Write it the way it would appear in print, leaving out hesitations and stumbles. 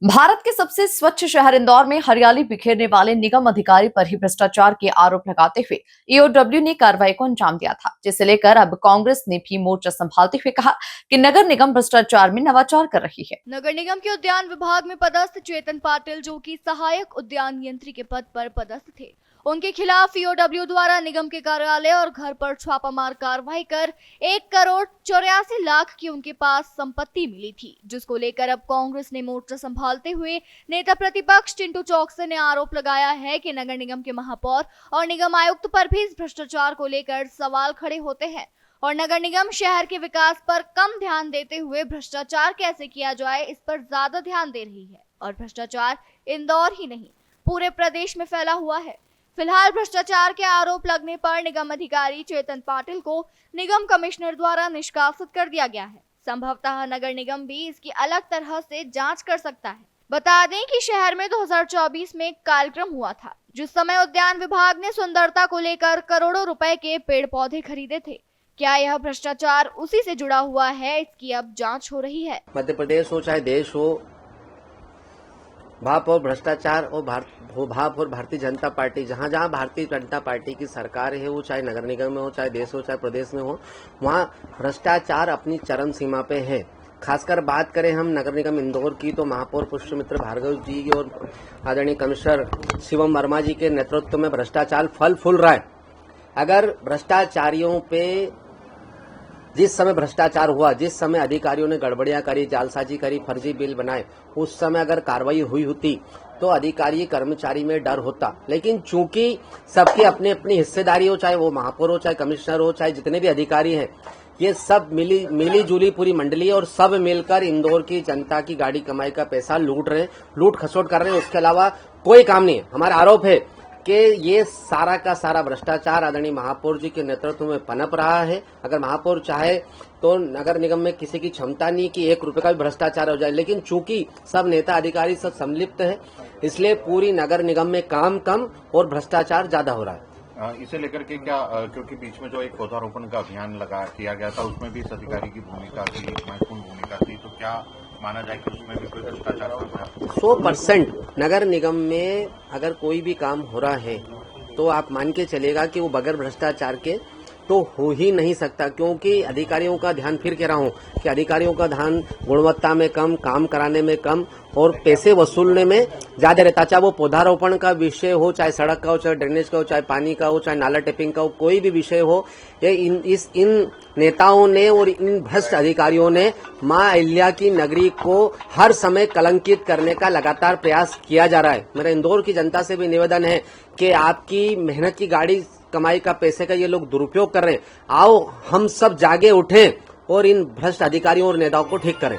भारत के सबसे स्वच्छ शहर इंदौर में हरियाली बिखेरने वाले निगम अधिकारी पर ही भ्रष्टाचार के आरोप लगाते हुए ईओडब्ल्यू ने कार्रवाई को अंजाम दिया था, जिसे लेकर अब कांग्रेस ने भी मोर्चा संभालते हुए कहा कि नगर निगम भ्रष्टाचार में नवाचार कर रही है। नगर निगम के उद्यान विभाग में पदस्थ चेतन पाटिल, जो कि सहायक उद्यान नियंत्री के पद पर पदस्थ थे, उनके खिलाफ ईओडब्ल्यू द्वारा निगम के कार्यालय और घर पर छापामार कार्रवाई कर 1,84,00,000 की उनके पास संपत्ति मिली थी, जिसको लेकर अब कांग्रेस ने मोर्चा संभालते हुए नेता प्रतिपक्ष चिंटू चौकसे ने आरोप लगाया है कि नगर निगम के महापौर और निगम आयुक्त पर भी इस भ्रष्टाचार को लेकर सवाल खड़े होते हैं और नगर निगम शहर के विकास पर कम ध्यान देते हुए भ्रष्टाचार कैसे किया जाए इस पर ज्यादा ध्यान दे रही है। और भ्रष्टाचार इंदौर ही नहीं पूरे प्रदेश में फैला हुआ है। फिलहाल भ्रष्टाचार के आरोप लगने पर निगम अधिकारी चेतन पाटिल को निगम कमिश्नर द्वारा निष्कासित कर दिया गया है। संभवतः नगर निगम भी इसकी अलग तरह से जांच कर सकता है। बता दें कि शहर में 2024 में एक कार्यक्रम हुआ था, जिस समय उद्यान विभाग ने सुंदरता को लेकर करोड़ों रुपए के पेड़ पौधे खरीदे थे। क्या यह भ्रष्टाचार उसी से जुड़ा हुआ है, इसकी अब जांच हो रही है। मध्य प्रदेश हो चाहे देश हो, भाप और भ्रष्टाचार और भाप और भारतीय जनता पार्टी, जहां जहां भारतीय जनता पार्टी की सरकार है, वो चाहे नगर निगम में हो, चाहे देश हो, चाहे प्रदेश में हो, वहां भ्रष्टाचार अपनी चरम सीमा पे है। खासकर बात करें हम नगर निगम इंदौर की, तो महापौर पुष्पमित्र भार्गव जी और आदरणीय कमिश्नर शिवम वर्मा जी के नेतृत्व में भ्रष्टाचार फल फूल रहा है। अगर भ्रष्टाचारियों पे जिस समय भ्रष्टाचार हुआ, जिस समय अधिकारियों ने गड़बड़ियां करी, जालसाजी करी, फर्जी बिल बनाए, उस समय अगर कार्रवाई हुई होती तो अधिकारी कर्मचारी में डर होता। लेकिन चूंकि सबकी अपनी अपनी हिस्सेदारी हो, चाहे वो महापौर हो, चाहे कमिश्नर हो, चाहे जितने भी अधिकारी हैं, ये सब मिली जुली पूरी मंडली है और सब मिलकर इंदौर की जनता की गाड़ी कमाई का पैसा लूट रहे हैं, लूट खसोट कर रहे हैं। उसके अलावा कोई काम नहीं है। हमारा आरोप है कि ये सारा का सारा भ्रष्टाचार आदरणीय महापौर जी के नेतृत्व में पनप रहा है। अगर महापौर चाहे तो नगर निगम में किसी की क्षमता नहीं कि 1 रुपए का भी भ्रष्टाचार हो जाए, लेकिन चूंकि सब नेता अधिकारी सब सम्मिलित है, इसलिए पूरी नगर निगम में काम कम और भ्रष्टाचार ज्यादा हो रहा है। इसे लेकर के क्या, क्योंकि बीच में जो एक पौधारोपण का अभियान किया गया था, उसमें भी इस अधिकारी की भूमिका थी, महत्वपूर्ण भूमिका थी, तो क्या माना जाए कि उसमें भी कोई भ्रष्टाचार हो रहा है? 100% नगर निगम में अगर कोई भी काम हो रहा है तो आप मान के चलेगा कि वो बगैर भ्रष्टाचार के तो हो ही नहीं सकता, क्योंकि अधिकारियों का ध्यान, फिर कह रहा हूं कि अधिकारियों का ध्यान गुणवत्ता में कम, काम कराने में कम और पैसे वसूलने में ज्यादा रहता। चाहे वो पौधारोपण का विषय हो, चाहे सड़क का हो, चाहे ड्रेनेज का हो, चाहे पानी का हो, चाहे नाला टेपिंग का हो, कोई भी विषय हो, ये इन नेताओं ने और इन भ्रष्ट अधिकारियों ने मां अहिल्या की नगरी को हर समय कलंकित करने का लगातार प्रयास किया जा रहा है। मेरा इंदौर की जनता से भी निवेदन है कि आपकी मेहनत की गाड़ी कमाई का पैसे का ये लोग दुरुपयोग कर रहे हैं। आओ हम सब जागे उठें और इन भ्रष्ट अधिकारियों और नेताओं को ठीक करें।